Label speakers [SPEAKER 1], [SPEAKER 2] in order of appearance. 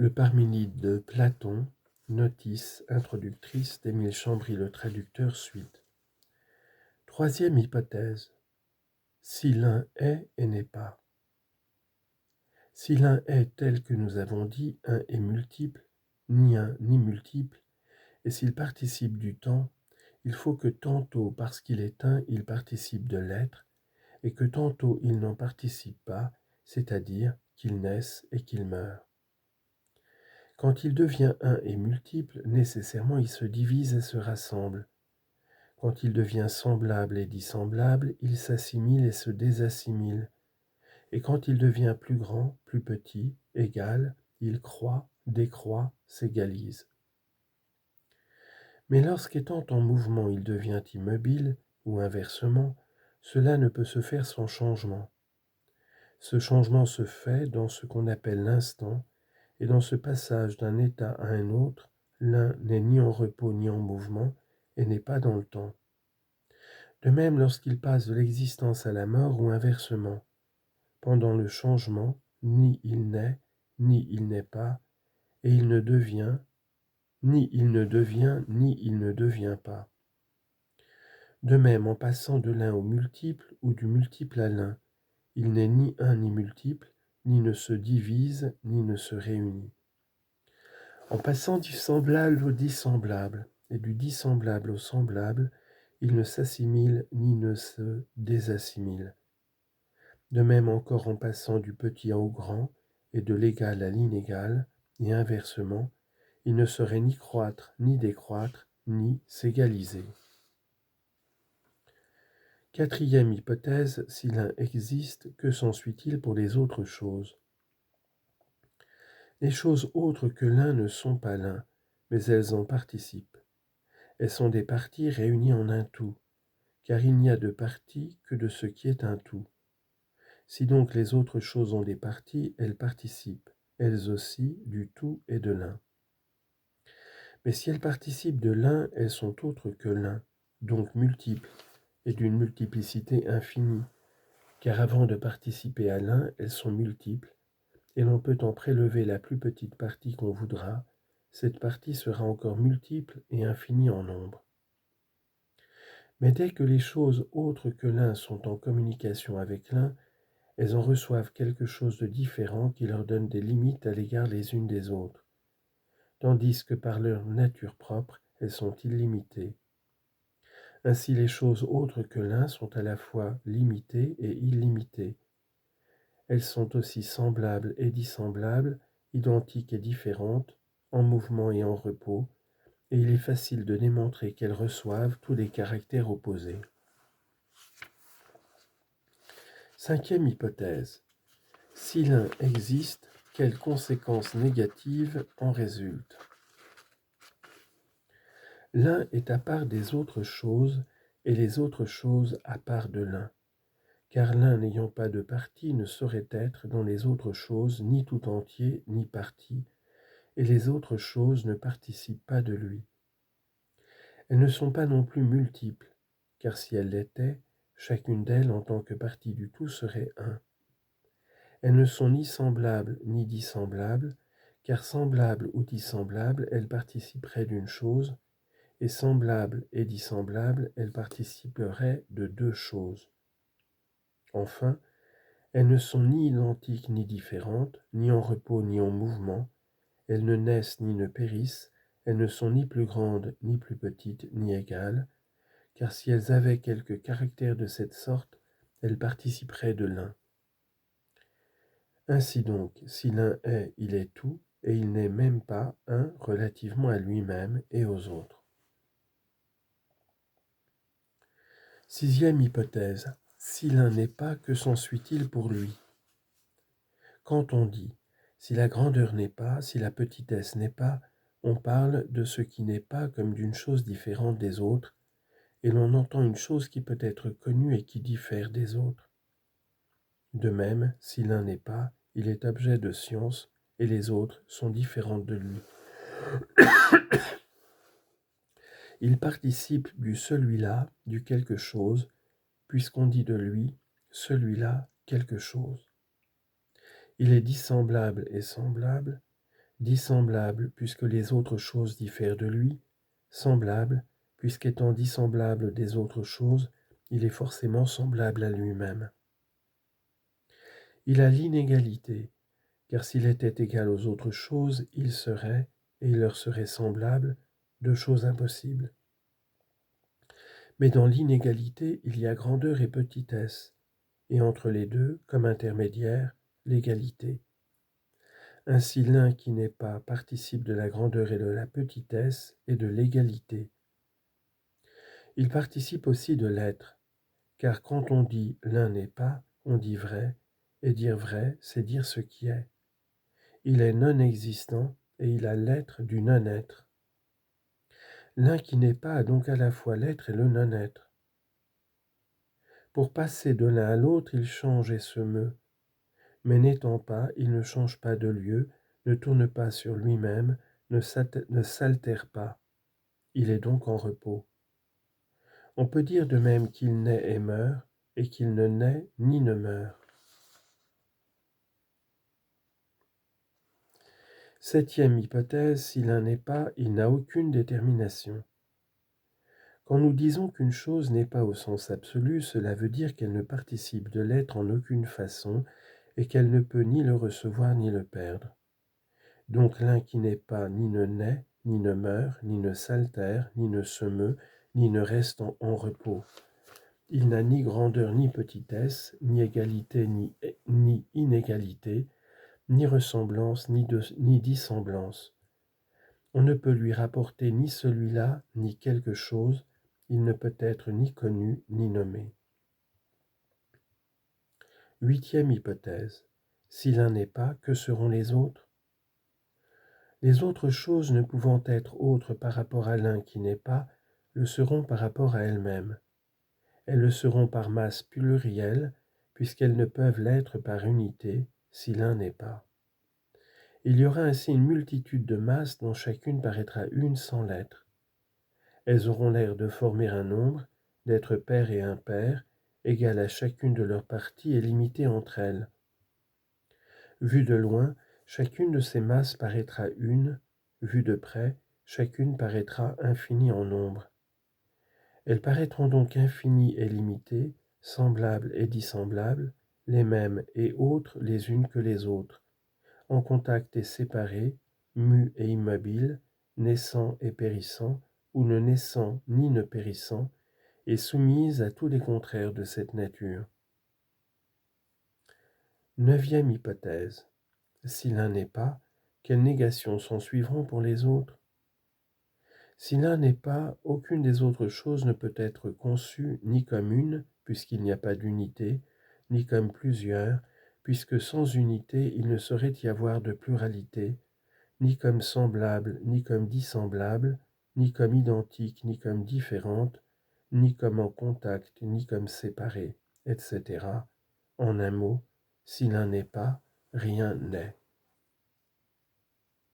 [SPEAKER 1] Le Parménide de Platon, notice introductrice d'Émile Chambry le traducteur, suite. Troisième hypothèse. Si l'un est et n'est pas. Si l'un est tel que nous avons dit, un est multiple, ni un ni multiple, et s'il participe du temps, il faut que tantôt parce qu'il est un, il participe de l'être, et que tantôt il n'en participe pas, c'est-à-dire qu'il naisse et qu'il meurt. Quand il devient un et multiple, nécessairement il se divise et se rassemble. Quand il devient semblable et dissemblable, il s'assimile et se désassimile. Et quand il devient plus grand, plus petit, égal, il croît, décroît, s'égalise. Mais lorsqu'étant en mouvement il devient immobile, ou inversement, cela ne peut se faire sans changement. Ce changement se fait dans ce qu'on appelle l'instant, et dans ce passage d'un état à un autre, l'un n'est ni en repos ni en mouvement, et n'est pas dans le temps. De même lorsqu'il passe de l'existence à la mort ou inversement, pendant le changement, ni il naît, ni il n'est pas, et il ne devient, ni il ne devient, ni il ne devient pas. De même, en passant de l'un au multiple ou du multiple à l'un, il n'est ni un ni multiple, ni ne se divise, ni ne se réunit. En passant du semblable au dissemblable, et du dissemblable au semblable, il ne s'assimile ni ne se désassimile. De même encore en passant du petit au grand, et de l'égal à l'inégal, et inversement, il ne saurait ni croître, ni décroître, ni s'égaliser. Quatrième hypothèse, si l'un existe, que s'ensuit-il pour les autres choses? Les choses autres que l'un ne sont pas l'un, mais elles en participent. Elles sont des parties réunies en un tout, car il n'y a de parties que de ce qui est un tout. Si donc les autres choses ont des parties, elles participent, elles aussi, du tout et de l'un. Mais si elles participent de l'un, elles sont autres que l'un, donc multiples, et d'une multiplicité infinie, car avant de participer à l'un, elles sont multiples, et l'on peut en prélever la plus petite partie qu'on voudra, cette partie sera encore multiple et infinie en nombre. Mais dès que les choses autres que l'un sont en communication avec l'un, elles en reçoivent quelque chose de différent qui leur donne des limites à l'égard les unes des autres, tandis que par leur nature propre, elles sont illimitées. Ainsi les choses autres que l'un sont à la fois limitées et illimitées. Elles sont aussi semblables et dissemblables, identiques et différentes, en mouvement et en repos, et il est facile de démontrer qu'elles reçoivent tous les caractères opposés. Cinquième hypothèse. Si l'un existe, quelles conséquences négatives en résultent? L'un est à part des autres choses, et les autres choses à part de l'un, car l'un n'ayant pas de partie ne saurait être dans les autres choses ni tout entier ni partie, et les autres choses ne participent pas de lui. Elles ne sont pas non plus multiples, car si elles l'étaient, chacune d'elles en tant que partie du tout serait un. Elles ne sont ni semblables ni dissemblables, car semblables ou dissemblables, elles participeraient d'une chose, et semblables et dissemblables, elles participeraient de deux choses. Enfin, elles ne sont ni identiques ni différentes, ni en repos ni en mouvement, elles ne naissent ni ne périssent, elles ne sont ni plus grandes ni plus petites ni égales, car si elles avaient quelque caractère de cette sorte, elles participeraient de l'un. Ainsi donc, si l'un est, il est tout, et il n'est même pas un relativement à lui-même et aux autres. Sixième hypothèse. Si l'un n'est pas, que s'ensuit-il pour lui? Quand on dit « si la grandeur n'est pas, si la petitesse n'est pas », on parle de ce qui n'est pas comme d'une chose différente des autres, et l'on entend une chose qui peut être connue et qui diffère des autres. De même, si l'un n'est pas, il est objet de science, et les autres sont différentes de lui. Il participe du celui-là, du quelque chose, puisqu'on dit de lui, celui-là, quelque chose. Il est dissemblable et semblable, dissemblable puisque les autres choses diffèrent de lui, semblable puisqu'étant dissemblable des autres choses, il est forcément semblable à lui-même. Il a l'inégalité, car s'il était égal aux autres choses, il serait, et il leur serait semblable, deux choses impossibles. Mais dans l'inégalité, il y a grandeur et petitesse, et entre les deux, comme intermédiaire, l'égalité. Ainsi l'un qui n'est pas participe de la grandeur et de la petitesse et de l'égalité. Il participe aussi de l'être, car quand on dit l'un n'est pas, on dit vrai, et dire vrai, c'est dire ce qui est. Il est non existant et il a l'être du non-être. L'un qui n'est pas a donc à la fois l'être et le non-être. Pour passer de l'un à l'autre, il change et se meut. Mais n'étant pas, il ne change pas de lieu, ne tourne pas sur lui-même, ne s'altère pas. Il est donc en repos. On peut dire de même qu'il naît et meurt, et qu'il ne naît ni ne meurt. Septième hypothèse, si l'un n'est pas, il n'a aucune détermination. Quand nous disons qu'une chose n'est pas au sens absolu, cela veut dire qu'elle ne participe de l'être en aucune façon et qu'elle ne peut ni le recevoir ni le perdre. Donc l'un qui n'est pas ni ne naît, ni ne meurt, ni ne s'altère, ni ne se meut, ni ne reste en repos. Il n'a ni grandeur ni petitesse, ni égalité ni inégalité, ni ressemblance ni dissemblance. On ne peut lui rapporter ni celui-là, ni quelque chose, il ne peut être ni connu ni nommé. Huitième hypothèse. Si l'un n'est pas, que seront les autres? Les autres choses ne pouvant être autres par rapport à l'un qui n'est pas, le seront par rapport à elles-mêmes. Elles le seront par masse plurielle, puisqu'elles ne peuvent l'être par unité, si l'un n'est pas. Il y aura ainsi une multitude de masses dont chacune paraîtra une sans l'être. Elles auront l'air de former un nombre, d'être pair et impair, égal à chacune de leurs parties et limitées entre elles. Vue de loin, chacune de ces masses paraîtra une, vue de près, chacune paraîtra infinie en nombre. Elles paraîtront donc infinies et limitées, semblables et dissemblables, les mêmes et autres les unes que les autres, en contact et séparées, mues et immobiles, naissant et périssant, ou ne naissant ni ne périssant, et soumises à tous les contraires de cette nature. Neuvième hypothèse. Si l'un n'est pas, quelles négations s'en suivront pour les autres? Si l'un n'est pas, aucune des autres choses ne peut être conçue ni comme une, puisqu'il n'y a pas d'unité, ni comme plusieurs, puisque sans unité il ne saurait y avoir de pluralité, ni comme semblable, ni comme dissemblable, ni comme identique, ni comme différente, ni comme en contact, ni comme séparée, etc. En un mot, si l'un n'est pas, rien n'est.